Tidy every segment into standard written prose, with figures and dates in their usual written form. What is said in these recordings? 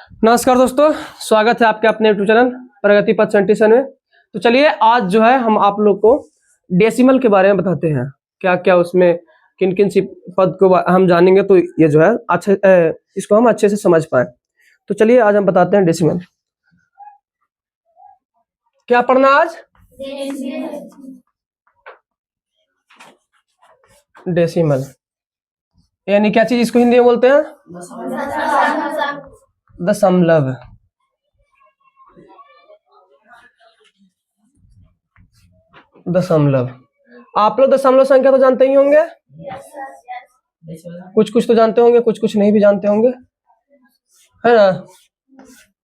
नमस्कार दोस्तों, स्वागत है आपके अपने यूट्यूब चैनल प्रगति पथ 27 में। तो चलिए आज जो है हम आप लोग को डेसिमल के बारे में बताते हैं। क्या क्या उसमें किन किन सी पद को हम जानेंगे तो ये जो है इसको हम अच्छे से समझ पाए। तो चलिए आज हम बताते हैं डेसिमल। क्या पढ़ना आज? डेसिमल यानी क्या चीज इसको हिंदी में बोलते हैं? दशमलव। दशमलव। आप लोग दशमलव संख्या तो जानते ही होंगे। कुछ कुछ तो जानते होंगे, कुछ कुछ नहीं भी जानते होंगे, है ना।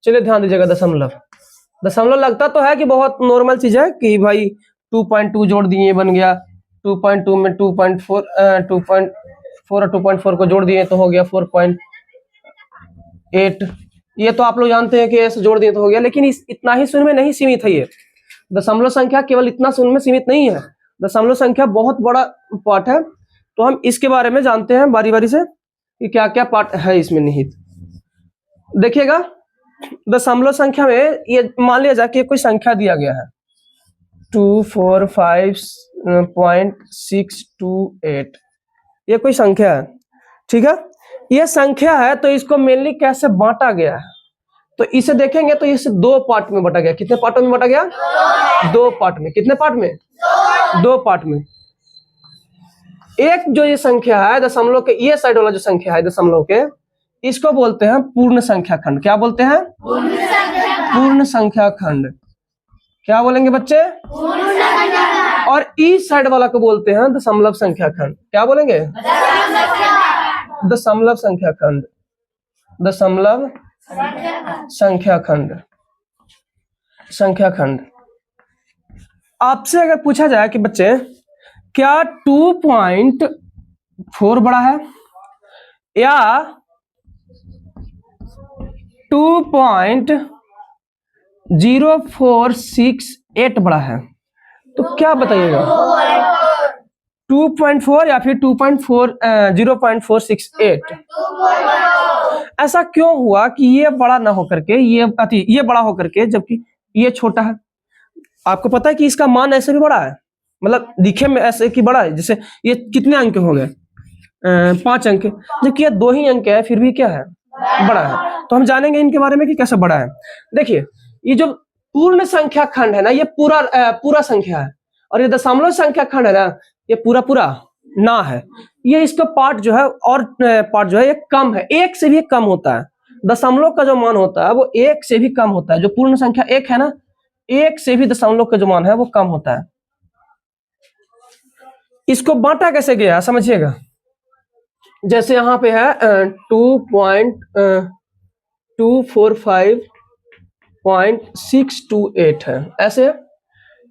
चलिए ध्यान दीजिएगा। दशमलव दशमलव लगता तो है कि बहुत नॉर्मल चीज है कि भाई 2.2 जोड़ दिए बन गया। 2.2 में 2.4 और 2.4 को जोड़ दिए तो हो गया 4.8। ये तो आप लोग जानते हैं कि ऐसे जोड़ दिए तो हो गया, लेकिन इतना ही शून्य में नहीं सीमित है। ये दशमलव संख्या केवल इतना शून्य में सीमित नहीं है। दशमलव संख्या बहुत बड़ा पार्ट है। तो हम इसके बारे में जानते हैं बारी बारी से कि क्या क्या पार्ट है इसमें निहित। देखिएगा, दशमलव संख्या में ये मान लिया जाए कि कोई संख्या दिया गया है 245.628। ये कोई संख्या है, ठीक है। ये संख्या है तो इसको मेनली कैसे बांटा गया है तो इसे देखेंगे तो इसे दो पार्ट में बांटा गया। कितने पार्टों में बांटा गया? दो पार्ट में। कितने पार्ट में? दो पार्ट में। एक जो ये संख्या है दशमलव के ये साइड वाला जो संख्या है दशमलव के, इसको बोलते हैं पूर्ण संख्या खंड। क्या बोलते हैं? पूर्ण संख्या खंड। क्या बोलेंगे बच्चे? और इस साइड वाला को बोलते हैं दशमलव संख्या खंड। क्या बोलेंगे? दशमलव संख्या खंड। दशमलव संख्या खंड। संख्या खंड। आपसे अगर पूछा जाए कि बच्चे क्या 2.4 बड़ा है या 2.0468 बड़ा है, तो क्या बताइएगा? 2.4 या फिर 0.468? ऐसा क्यों हुआ कि ये बड़ा ना होकर के ये बड़ा होकर के जबकि ये छोटा है? आपको पता है कि इसका मान ऐसे भी बड़ा है, मतलब दिखे में ऐसे कि बड़ा है। जैसे ये कितने अंक हो गए? 5 अंक, जबकि ये 2 ही अंक है फिर भी क्या है? बड़ा है। तो हम जानेंगे इनके बारे में कि कैसे बड़ा है। देखिए, ये जो पूर्ण संख्या खंड है ना, ये पूरा संख्या है, और ये दशमलव संख्या खंड है ना, ये पूरा ना है। ये इसका पार्ट जो है और पार्ट जो है ये कम है, एक से भी कम होता है। दशमलव का जो मान होता है वो एक से भी कम होता है। जो पूर्ण संख्या एक है ना, एक से भी दशमलव का जो मान है वो कम होता है। इसको बांटा कैसे गया समझिएगा। जैसे यहाँ पे है 2.245.628 है। ऐसे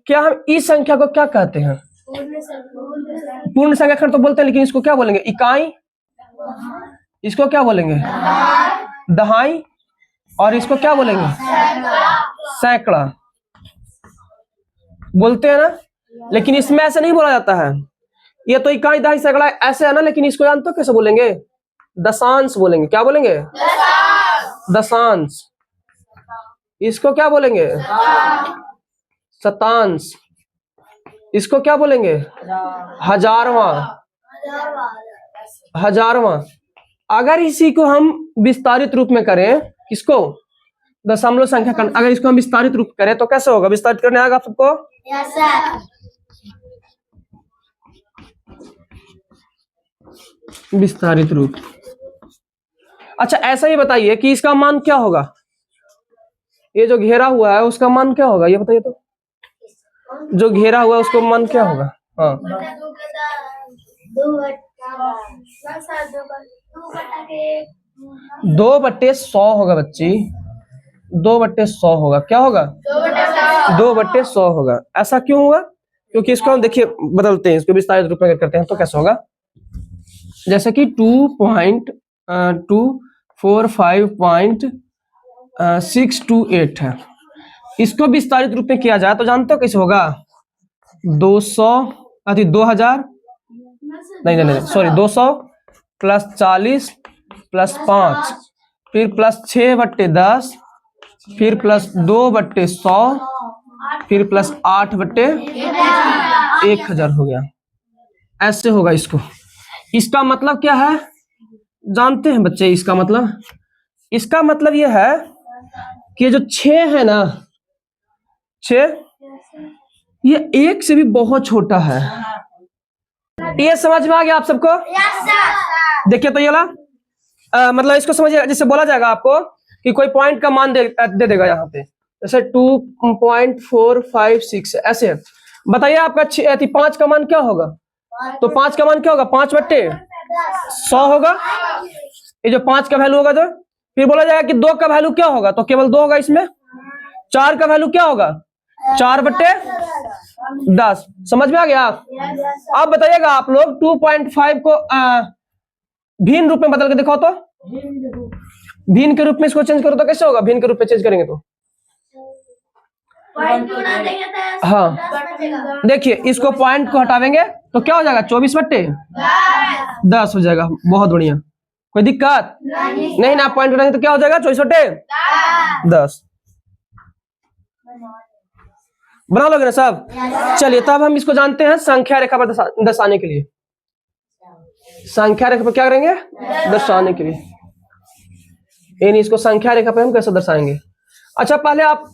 क्या हम इस संख्या को क्या कहते हैं? पूर्ण संख्या खंड तो बोलते हैं, लेकिन इसको क्या बोलेंगे? इकाई। इसको क्या बोलेंगे? दहाई। और इसको क्या बोलेंगे? सैकड़ा बोलते हैं ना। लेकिन इसमें ऐसे नहीं बोला जाता है। ये तो इकाई दहाई सैकड़ा ऐसे है ना, लेकिन इसको जानते हो कैसे बोलेंगे? दशांश बोलेंगे। क्या बोलेंगे? दशांश। इसको क्या बोलेंगे? शतांश। इसको क्या बोलेंगे? हजारवां। हजारवां। अगर इसी को हम विस्तारित रूप में करें, किसको? दशमलव संख्या खंड। अगर इसको हम विस्तारित रूप करें तो कैसे होगा? विस्तारित करने आएगा आप सबको? Yes sir. विस्तारित रूप। अच्छा, ऐसा ही बताइए कि इसका मान क्या होगा? ये जो घेरा हुआ है उसका मान क्या होगा? ये बताइए तो। जो घेरा हुआ है उसको मान क्या होगा? हाँ, 2/100 होगा बच्ची। 2/100 होगा। क्या होगा? 2/100 होगा। ऐसा क्यों होगा? क्योंकि इसको हम देखिए बदलते हैं, इसको विस्तारित रूप में करते हैं तो कैसे होगा। जैसे कि 2.245.628 है। इसको विस्तारित रूप में किया जाए तो जानते हो कैसे होगा? 2000 नहीं सॉरी 200 + 40 + 5 फिर प्लस 6/10, फिर प्लस 2/100, फिर प्लस 8/1000 हो गया। ऐसे होगा इसको। इसका मतलब क्या है जानते हैं बच्चे? इसका मतलब यह है कि जो 6 है ना, 6 ये 1 से भी बहुत छोटा है। ये समझ में आ गया आप सबको? देखिए तो ये वाला मतलब इसको समझिए, जैसे बोला जाएगा आपको कि कोई पॉइंट का मान दे देगा यहाँ पे, जैसे 2.456 ऐसे। बताइए आपका 5 का मान क्या होगा? तो 5 का मान क्या होगा? 5/100 होगा। ये जो 5 का वैल्यू होगा, तो फिर बोला जाएगा कि 2 का वैल्यू क्या होगा? तो केवल 2 होगा इसमें। 4 का वैल्यू क्या होगा? 4/10। समझ में आ गया? अब बताइएगा आप लोग 2.5 को भिन्न रूप में बदल के दिखाओ तो। भिन्न के रूप में इसको चेंज करो तो कैसे होगा? भिन्न के रूप में चेंज करेंगे तो हाँ, देखिए इसको पॉइंट को हटावेंगे तो क्या हो जाएगा? 24/10 हो जाएगा। बहुत बढ़िया, कोई दिक्कत नहीं ना? पॉइंट हटाएंगे तो क्या हो जाएगा? 24/10 बना लोगे ना सब? चलिए तब हम इसको जानते हैं संख्या रेखा पर दर्शाने के लिए। संख्या रेखा पर क्या करेंगे? दर्शाने के लिए। यानी इसको संख्या रेखा पर हम कैसे दर्शाएंगे? अच्छा पहले आप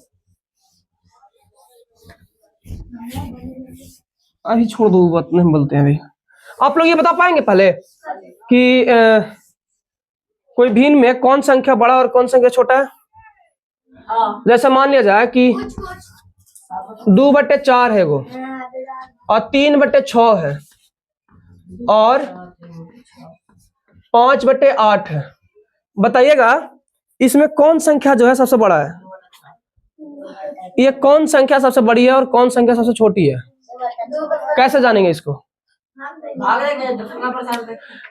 अभी छोड़ दो, बात नहीं बोलते हैं अभी। आप लोग ये बता पाएंगे पहले कि कोई भिन्न में कौन संख्या बड़ा और कौन संख्या छोटा है? जैसे मान लिया जाए कि 2/4 है वो, और 3/6 है, और 5/8 है। बताइएगा इसमें कौन संख्या जो है सबसे बड़ा है? ये कौन संख्या सबसे बड़ी है और कौन संख्या सबसे छोटी है? कैसे जानेंगे इसको?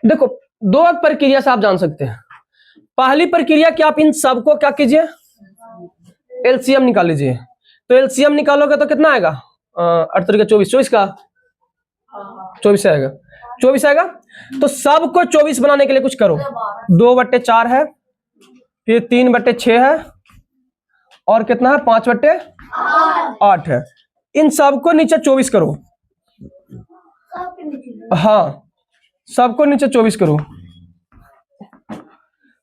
देखो, 2 प्रक्रिया से आप जान सकते हैं। पहली प्रक्रिया कि आप इन सबको क्या कीजिए? एलसीएम निकाल लीजिए। तो एलसीएम निकालोगे तो कितना आएगा? 8 का 24, 24 का 24 आएगा। 24 आएगा। तो सबको 24 बनाने के लिए कुछ करो। 2/4 है, फिर 3/6 है, और कितना है? 5/8 है। इन सबको नीचे 24 करो। हाँ, सबको नीचे 24 करो।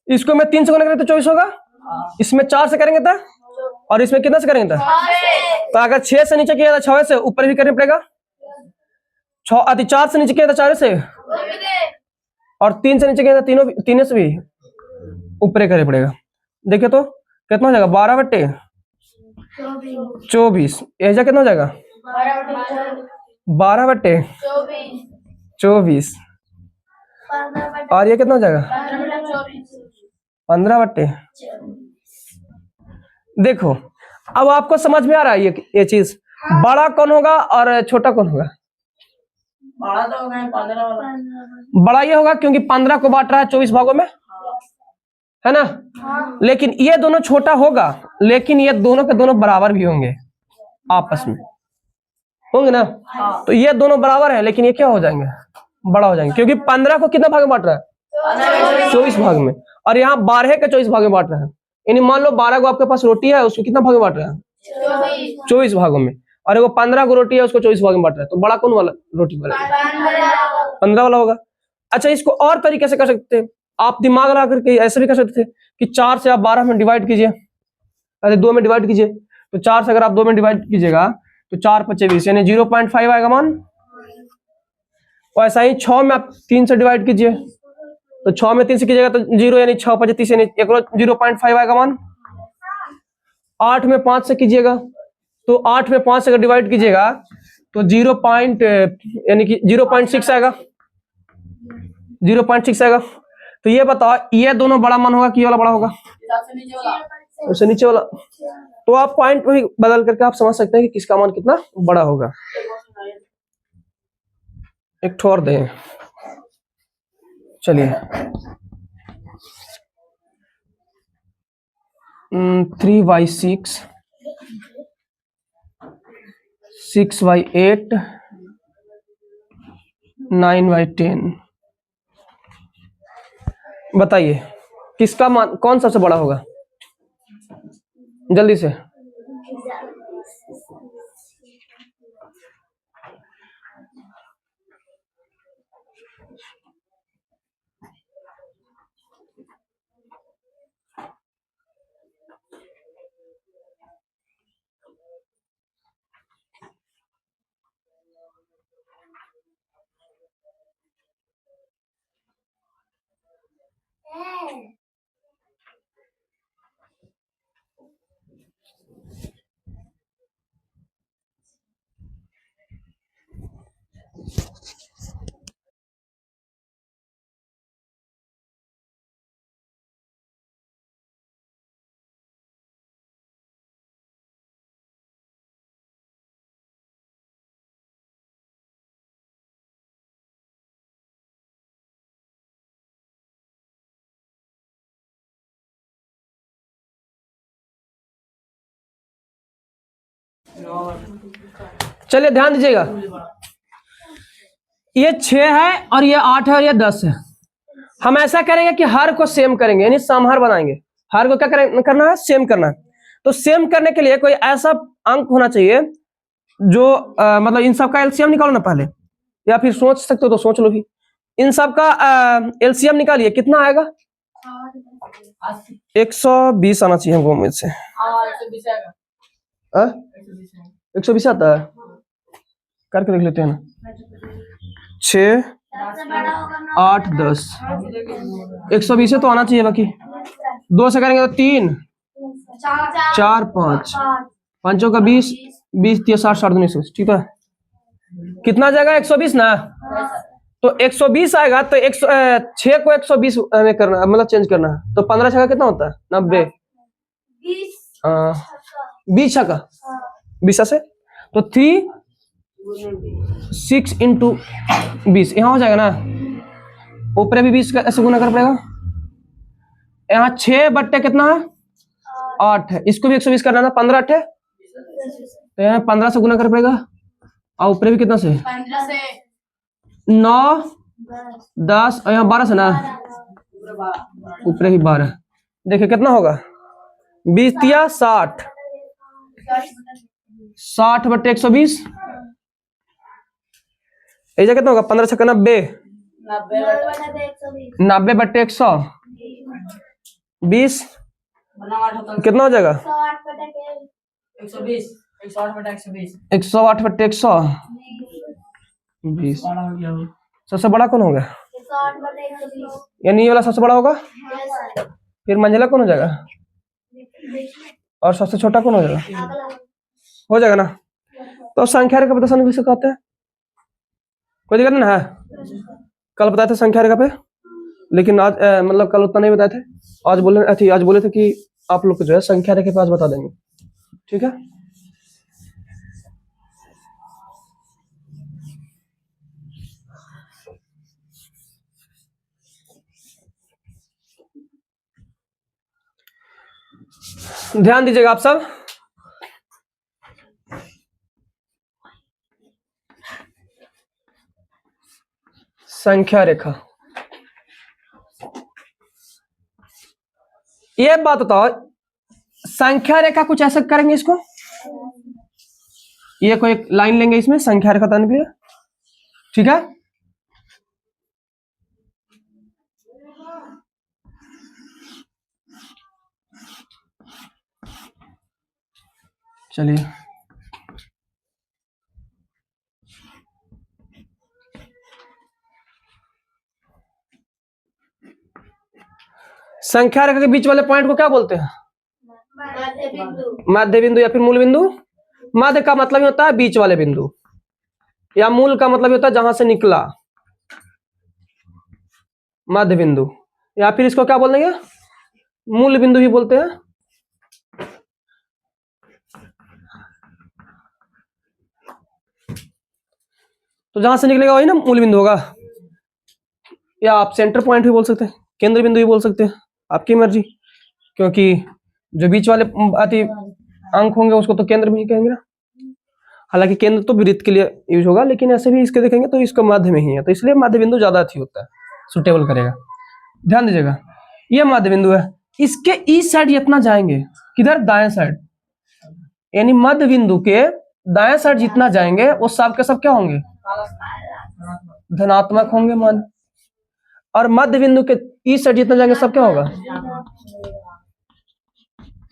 इसको मैं 3 से गुना करें तो 24 होगा, इसमें 4 से करेंगे था, और इसमें कितना से करेंगे था? तो अगर 6 से नीचे किया था 6 से ऊपर भी करना पड़ेगा। 4 से नीचे किया था 4 से, और 3 से नीचे किया था 3 से भी ऊपर करना पड़ेगा। देखिए तो कितना हो जाएगा? 12/24। ऐसा कितना हो जाएगा? 12/24। और ये कितना हो जाएगा? 15/। देखो अब आपको समझ में आ रहा है ये चीज। बड़ा कौन होगा और छोटा कौन होगा? बड़ा तो होगा 15 वाला। बड़ा ये होगा क्योंकि 15 को बांट रहा है 24 भागों में, है ना? लेकिन ये दोनों छोटा होगा, लेकिन ये दोनों के दोनों बराबर भी होंगे, आपस में होंगे ना? तो ये दोनों बराबर है, लेकिन ये क्या हो जाएंगे? बड़ा हो जाएंगे, क्योंकि 15 को कितना भाग में बांट रहा है? 24 भाग में, और यहाँ 12 के 24 भाग में बांट रहा है। यानी मान लो 12 को आपके पास रोटी है, उसको कितना भाग में बांट रहा है? 24 भागों में। और वो 15 को रोटी है, उसको 24 भाग में बांट रहा है। तो बड़ा कौन वाला रोटी वाला? 15 वाला होगा। अच्छा, इसको और तरीके से कर सकते हैं, आप दिमाग लगा करके ऐसे भी कर सकते थे कि 4 से आप 12 में डिवाइड कीजिए, अरे 2 में डिवाइड कीजिए। तो 4 से अगर आप 2 में डिवाइड कीजिएगा तो 4×5 यानी 0.5 आएगा मान। और ऐसा ही 6 में आप 3 से डिवाइड कीजिए, तो 6 में 3 से कीजिएगा तो 0 यानी 6×5 यानी 0.5 आएगा मान। 8 में 5 से कीजिएगा तो 8 में 5 से अगर डिवाइड कीजिएगा तो 0.6 आएगा। 0.6 आएगा। तो ये बताओ, ये दोनों बड़ा मान होगा कि ये वाला बड़ा होगा? उससे नीचे वाला। तो आप पॉइंट वही बदल करके आप समझ सकते हैं कि किसका मान कितना बड़ा होगा। एक ठोर दे, चलिए 3/6, 6/8, 9/10। बताइए किसका मान कौन सबसे बड़ा होगा? जल्दी से। चलिए ध्यान दीजिएगा, ये 6 है और ये 8 है और ये 10 है। हम ऐसा करेंगे कि हर को सेम करेंगे, यानी समहर बनाएंगे। हर को क्या करना है? सेम करना है। तो सेम करने के लिए कोई ऐसा अंक होना चाहिए जो मतलब इन सब का एलसीएम निकालो ना पहले, या फिर सोच सकते हो तो सोच लो भी। इन सब का एलसीएम निकालिए, कितना आएगा? 120 आना चाहिए हमको उम्मीद से। 120 आता है, करके देख लेते हैं ना। 6 8 10 120 तो आना चाहिए। बाकी 2 से करेंगे तो 3 4 5 5 का 20 20 3 60 60 19 ठीक है। कितना जाएगा? 120 ना। तो 120 आएगा तो 6 को 120 में करना, मतलब चेंज करना है। तो 15 छक्का कितना होता है? 90। 20 छक्का 20 से तो 3 6 इंटू 20 यहाँ हो जाएगा ना। ऊपर भी 20 का ऐसे गुना कर पड़ेगा। यहाँ 6 बट्टे कितना है? 8 है। इसको भी 120 करना ना। 15 8 है तो यहाँ 15 से गुना कर पड़ेगा। और ऊपर भी कितना से? 9 10 और यहाँ 12 से ना। ऊपर ही 12। देखिए कितना होगा? 20 तिया 60 60 बट्टे 120। ऐसा कितना होगा? 15 छक्का 90 90 बट्टे 120 कितना हो जाएगा? 108 बट्टे 120। सबसे बड़ा कौन होगा? यानी ये वाला सबसे बड़ा होगा। फिर मंझला कौन हो जाएगा? और सबसे छोटा कौन हो जाएगा? हो जाएगा ना। तो संख्या रेखा प्रदर्शन किसे कहते हैं? कोई दिक्कत नहीं है? कल बताए थे संख्या रेखा पे, लेकिन आज मतलब कल उतना नहीं बताए थे। आज बोले थे कि आप लोग को जो है संख्या रेखा पे आज बता देंगे। ठीक है। ध्यान दीजिएगा आप सब। संख्या रेखा, ये बात बताओ, संख्या रेखा कुछ ऐसा करेंगे इसको, ये कोई एक लाइन लेंगे इसमें संख्या रेखा बताने के लिए। ठीक है। चलिए संख्या रेखा के बीच वाले पॉइंट को क्या बोलते हैं? मध्य बिंदु या फिर मूल बिंदु। मध्य का मतलब होता है बीच वाले बिंदु, या मूल का मतलब होता है जहां से निकला, मध्य बिंदु। या फिर इसको क्या बोल देंगे? मूल बिंदु ही बोलते हैं। तो जहां से निकलेगा वही ना मूल बिंदु होगा, या आप सेंटर पॉइंट भी बोल सकते हैं, केंद्र बिंदु भी बोल सकते हैं, आपकी मर्जी। क्योंकि जो बीच वाले अंक होंगे उसको तो केंद्र में ही कहेंगे ना। हालांकि केंद्र तो वृत्त के लिए यूज होगा, लेकिन ऐसे भी इसके देखेंगे तो इसका मध्य में ही है, तो इसलिए मध्य बिंदु ज्यादा अच्छी होता है, सुटेबल करेगा। ध्यान दीजिएगा। ये मध्य बिंदु है, इसके इस साइड जितना जाएंगे, किधर, दाएं साइड, यानी मध्य बिंदु के दाएं साइड जितना जाएंगे वो सब के सब क्या होंगे, धनात्मक होंगे मान। और मध्य बिंदु के इस साइड जितना जाएंगे सब क्या होगा,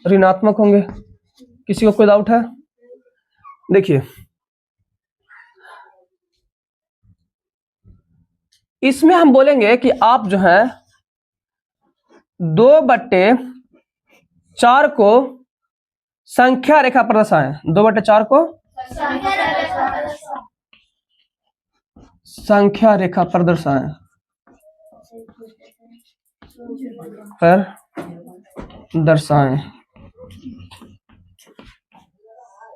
ऋणात्मक होंगे। किसी को कोई डाउट है? देखिए इसमें हम बोलेंगे कि आप जो है 2/4 को संख्या रेखा पर दर्शाएं, 2/4 को संख्या रेखा पर दर्शाएं, पर दर्शाएं।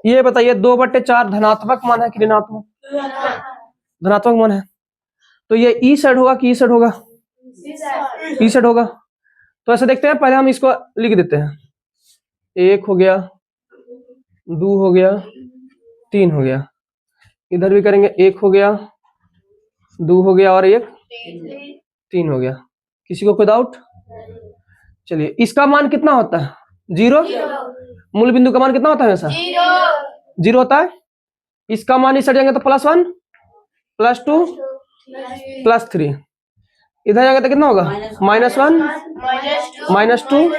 ये बताइए 2/4 धनात्मक मान है कि ऋणात्मक, धनात्मक मान है, तो ये ई साइड होगा कि ई साइड होगा, ई साइड होगा। तो ऐसे देखते हैं, पहले हम इसको लिख देते हैं, 1 हो गया, 2 हो गया, 3 हो गया, इधर भी करेंगे, 1 हो गया, 2 हो गया और 1 3 हो गया। किसी को कोई डाउट? चलिए इसका मान कितना होता है, 0। मूल बिंदु का मान कितना होता है हमेशा, 0 होता है। इसका मान इस साइड जाएंगे तो +1 +2 +3, इधर जाएंगे तो कितना होगा, -1 -2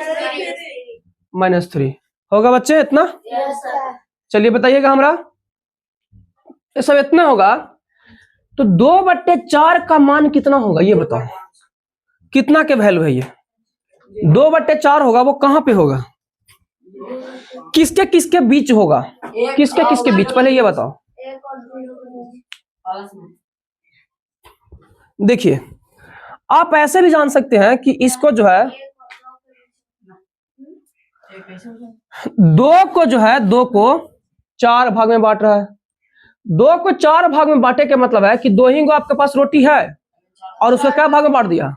-3 होगा बच्चे, इतना। चलिए बताइएगा हमरा, ये सब इतना होगा, तो 2/4 का मान कितना होगा ये बताओ, कितना के वैल्यू है ये, 2/4 होगा, वो कहां पे होगा, किसके किसके बीच होगा, किसके किसके बीच, पहले ये बताओ। देखिए आप ऐसे भी जान सकते हैं कि इसको जो है 2 को जो है 2 को 4 भाग में बांट रहा है। 2 को 4 भाग में बांटे के मतलब है कि 2 ही को आपके पास रोटी है और उसको क्या भाग में बांट दिया,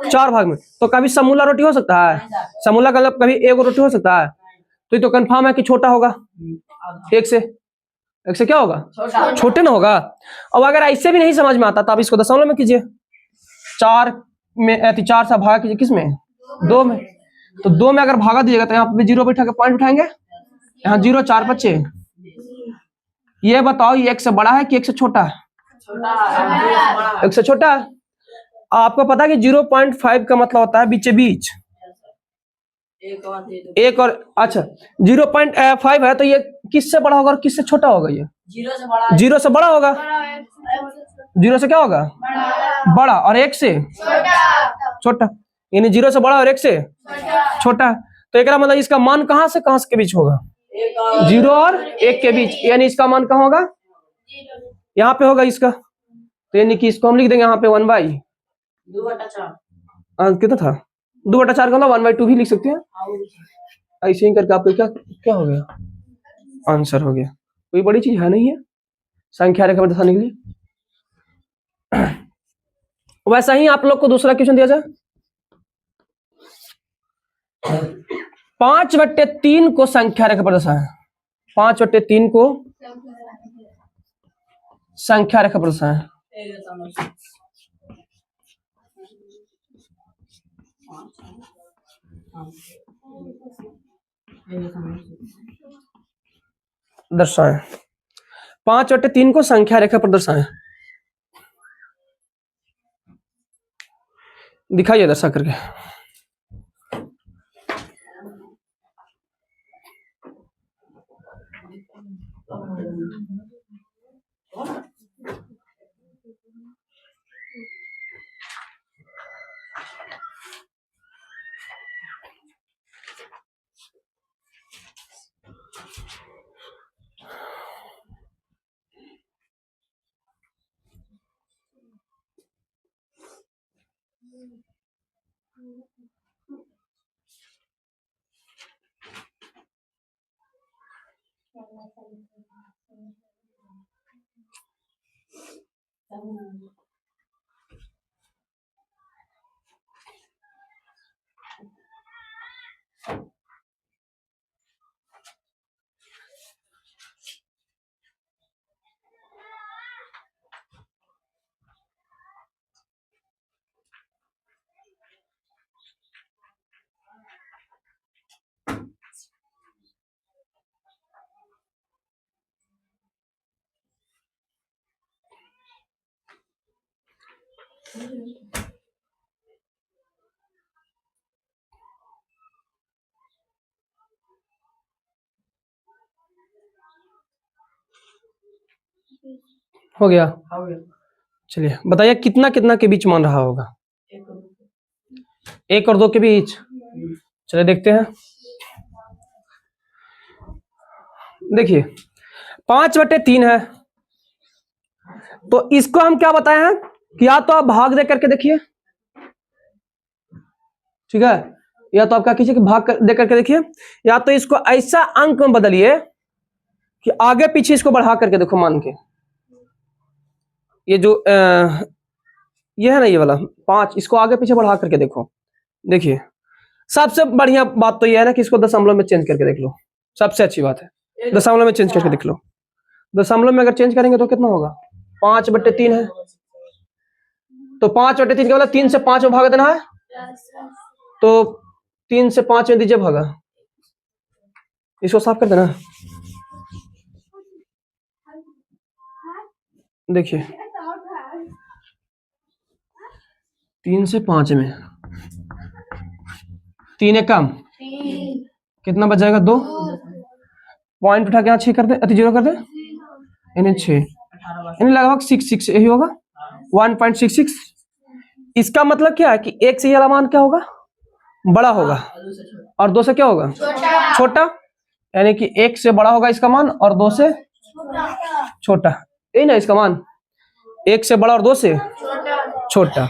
4 भाग में। तो कभी समूला रोटी हो सकता है, समूला का कभी एक रोटी हो सकता है, तो ये तो कंफर्म है कि छोटा होगा, एक से क्या होगा, छोटे ना होगा। अब अगर ऐसे भी नहीं समझ में आता तो आप इसको दशमलव में कीजिए, 4 में 4 से भागा कीजिए, किस में, 2 में। तो 2 में अगर भागा दीजिएगा तो यहाँ पे 0 बैठा के पॉइंट उठाएंगे, यहाँ 0 4 बच्चे। ये बताओ ये 1 से बड़ा है कि 1 से छोटा है, 1 से छोटा है। आपको पता है कि 0.5 का मतलब होता है बीचे बीच, एक और, अच्छा 0.5 है तो ये किससे बड़ा होगा और किससे छोटा होगा, ये 0 से बड़ा होगा, 0 से क्या होगा, बड़ा, और 1 से छोटा, यानी 0 से बड़ा और 1 से छोटा। तो एक मतलब इसका मान कहां से के बीच होगा, 0 और 1 के बीच, यानी इसका मान कहां होगा, यहाँ पे होगा इसका। तो यानी कि इसको हम लिख देंगे यहाँ पे 1/2, कितना था, 2/4 का मतलब 1/2 भी लिख सकते हैं। ऐसे ही करके आपको क्या क्या हो गया, आंसर हो गया। कोई बड़ी चीज है नहीं है संख्या रेखा में दर्शाने के लिए। वैसा ही आप लोग को दूसरा क्वेश्चन दिया जाए, 5/3 को संख्या रेखा पर दर्शाएं, 5/3 को संख्या रेखा पर दर्शाएं। दर्शाएं 5/3 को संख्या रेखा पर दर्शाएं, दिखाइए दर्शा करके। हो गया। चलिए बताइए कितना कितना के बीच मान रहा होगा? 1 और 2 के बीच। चलिए देखते हैं। देखिए 5/3 है, तो इसको हम क्या बताए हैं कि या तो आप भाग दे करके देखिए, ठीक है, या तो आप क्या कीजिए कि भाग दे करके देखिए, या तो इसको ऐसा अंक में बदलिए कि आगे पीछे इसको बढ़ा करके देखो मान के। ये जो ये है ना, ये वाला 5, इसको आगे पीछे बढ़ा करके देखो। देखिए सबसे बढ़िया बात तो ये है ना कि इसको दशमलव में चेंज करके देख लो, सबसे अच्छी बात है। दशमलव में चेंज करके देख लो। दशमलव में अगर चेंज करेंगे तो कितना होगा? 5/3 है, तो 5/3 का मतलब 3 से 5 में भाग देना है, तो 3 से 5 में दीजिए भागा, इसको साफ कर देना। देखिए 3 से 5 में 3 एक कम, कितना बच जाएगा? 2। पॉइंट उठा के यहाँ 6 कर दे, अति 0 कर दे, यानी 6, यानी लगभग 66 यही होगा, 1.66। इसका मतलब क्या है कि 1 से ये वाला मान क्या होगा? बड़ा होगा, और 2 से क्या होगा? छोटा। यानी कि 1 से बड़ा होगा इसका मान और 2 से छोटा, यही ना इसका मान? 1 से बड़ा और 2 से छोटा।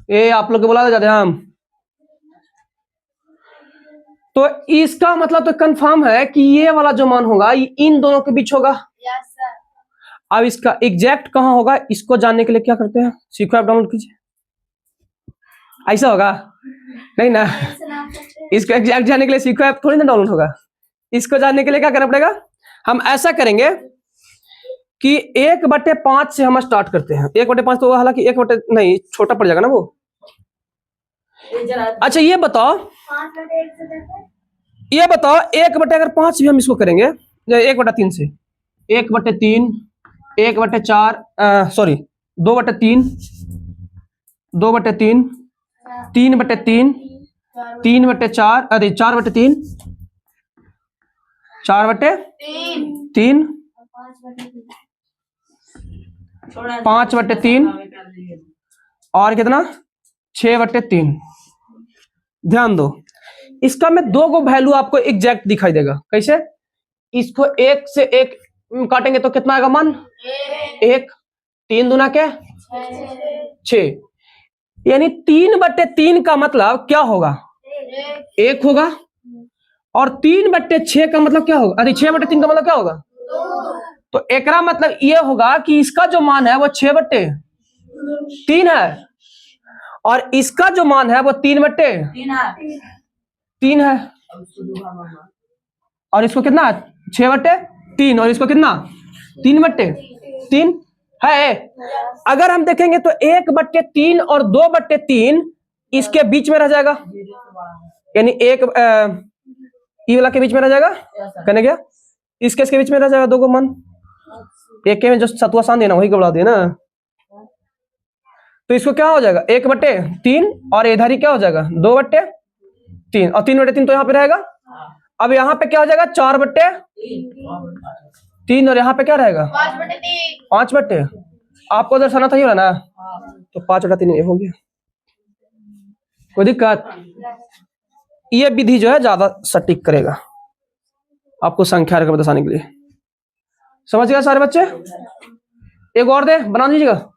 ये आप लोग को बोला जाते हैं हम। तो इसका मतलब तो कंफर्म है कि ये वाला जो मान होगा ये इन दोनों के बीच होगा। अब इसका एग्जैक्ट कहां होगा इसको जानने के लिए क्या करते हैं? सीखो ऐप डाउनलोड कीजिए। ऐसा होगा नहीं ना, इसको एग्जैक्ट जानने के लिए सीखो ऐप थोड़ी ना डाउनलोड होगा। इसको जानने के लिए क्या करना पड़ेगा? हम ऐसा करेंगे कि 1/5 से हम स्टार्ट करते हैं। 1/5 तो हालांकि 1 बटे नहीं, छोटा पड़ जाएगा ना वो। अच्छा ये बताओ 1/5 भी हम इसको करेंगे 1/3 से, 1/3, 1/4, सॉरी 2/3, 2/3, 3/3, 3/4, अरे 4/3, 4/3, 5/3 और कितना? 6/3। ध्यान दो, इसका में 2 गो वैल्यू आपको एग्जैक्ट दिखाई देगा। कैसे? इसको 1 से 1 काटेंगे तो कितना आएगा मान? 1, 3 दूना के 6, यानी 3/3 का मतलब क्या होगा? 1 होगा, और 3/6 का मतलब क्या होगा? अरे 6/3 का मतलब क्या होगा? तो एकरा मतलब ये होगा कि इसका जो मान है वो 6/3 है, और इसका जो मान है वो 3/3 है, और इसको कितना? 6/3, और इसको कितना? 3/3 है। अगर हम देखेंगे तो 1/3 और 2/3 इसके बीच में रह जाएगा, यानी एक ई वाला के बीच में रह जाएगा, कहने गया इसके इसके बीच में रह जाएगा 2 को मान। एक के में जो सतुआ सान देना वही गबड़ा देना, तो इसको क्या हो जाएगा? 1/3, और इधर ही क्या हो जाएगा? 2/3, और 3/3 तो यहाँ पे रहेगा। अब यहाँ पे क्या हो जाएगा? 4/3, और यहाँ पे क्या रहेगा? 5/3। आपको दर्शाना था ही ना, तो 5/3 ये हो गया। कोई दिक्कत? ये विधि जो है ज्यादा सटीक करेगा आपको संख्या रकम दर्शाने के लिए। समझ गया सारे बच्चे? एक और दे बना दीजिएगा।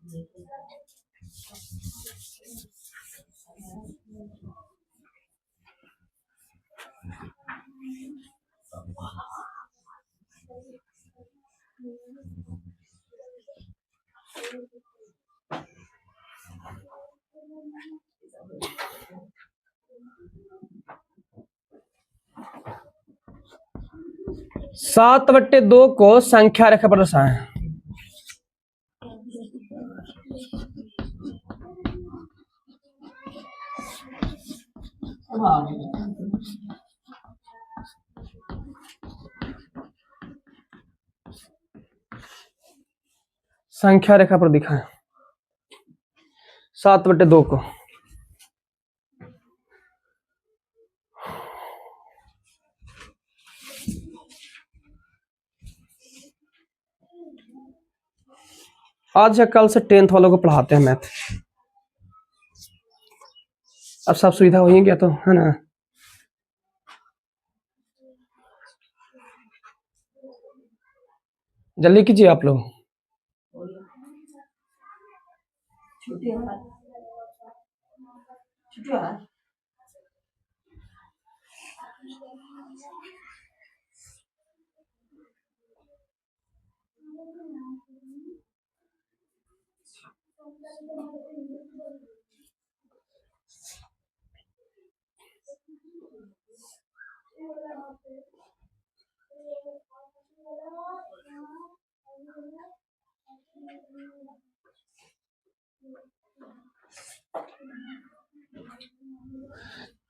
सात बट्टे 2 को संख्या रेखा पर दर्शाएं। संख्या रेखा पर दिखाएं 7/2 को। आज या कल से 10th वालों को पढ़ाते हैं मैथ। अब सब सुविधा हो गया तो है ना। जल्दी कीजिए आप लोग।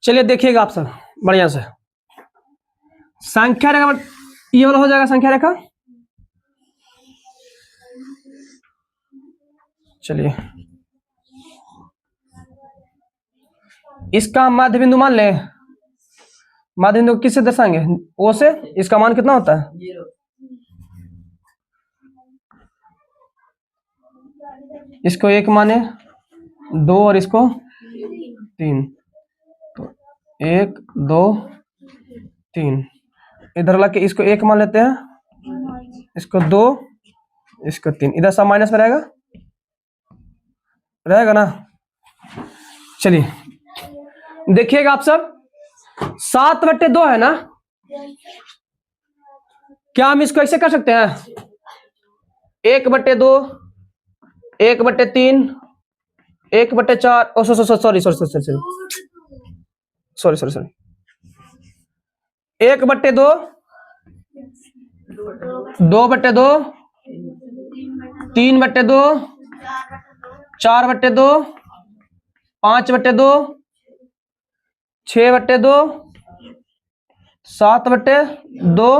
चलिए देखिएगा आप सब बढ़िया से। संख्या रेखा ये वाला हो जाएगा संख्या रेखा। चलिए इसका मध्य बिंदु मान लें। मध्य बिंदु किससे दर्शाएंगे? ओ से। इसका मान कितना होता है? 0। इसको 1 माने, 2 और इसको 3। तो 1 2 3। इधर लग के इसको 1 मान लेते हैं, इसको 2, इसको 3। इधर सब माइनस में रहेगा ना। चलिए देखिएगा आप सब 7/2 है ना। क्या हम इसको ऐसे कर सकते हैं? 1/2, 1/3, 1/4। ओ सॉरी 1/2, 2/2, 3/2, 4/2, 5/2, 6/2, 7/2,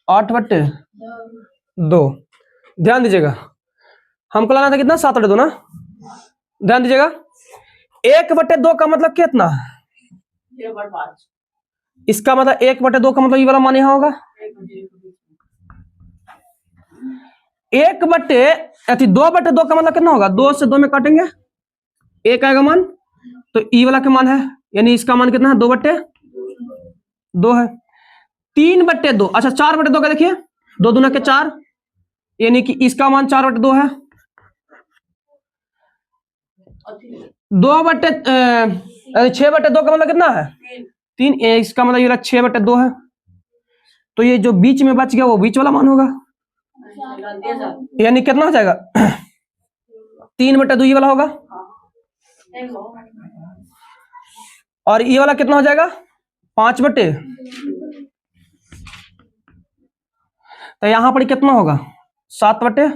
8/2। ध्यान दीजिएगा, हमको लाना था कितना? 7/2 ना। ध्यान दीजिएगा 1/2 का मतलब कितना? 0/5। इसका मतलब 1/2 का मतलब ये वाला मान यहाँ होगा। 2/2 का मतलब कितना होगा? 2 से 2 में काटेंगे 1 आएगा मान। तो ई वाला का मान है, यानी इसका मान कितना है? 2/2 है। 3/2, अच्छा 4/2 का देखिए, 2 दूना के 4, यानी कि इसका मान 4/2 है। 6/2 का मतलब कितना है? 3। इसका मतलब ये 6/2 है। तो ये जो बीच में बच गया वो बीच वाला मान होगा, यानी कितना हो जाएगा? 3/2 ये वाला होगा। और ये वाला कितना हो जाएगा? 5/। तो यहां पर कितना होगा? 7/2।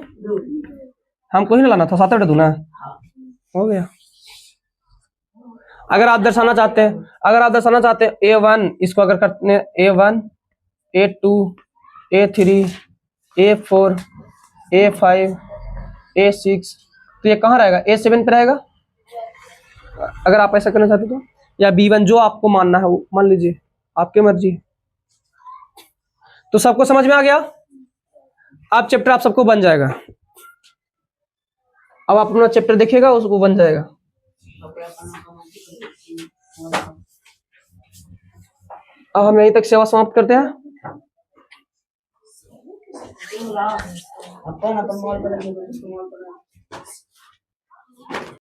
हमको ही ना लाना था 7/2 ना। हो गया। अगर आप दर्शाना चाहते हैं A1, इसको अगर करते हैं A1, A2, A3, A4, A5, A6, तो ये कहाँ रहेगा? A7 पे रहेगा। अगर आप ऐसा करना चाहते तो, या B1, जो आपको मानना है वो मान लीजिए, आपकी मर्जी। तो सबको समझ में आ गया? अब चैप्टर आप सबको बन जाएगा। अब आप अपना चैप्टर देखिएगा, उसको बन जाएगा। अब हम यहीं तक सेवा समाप्त करते हैं।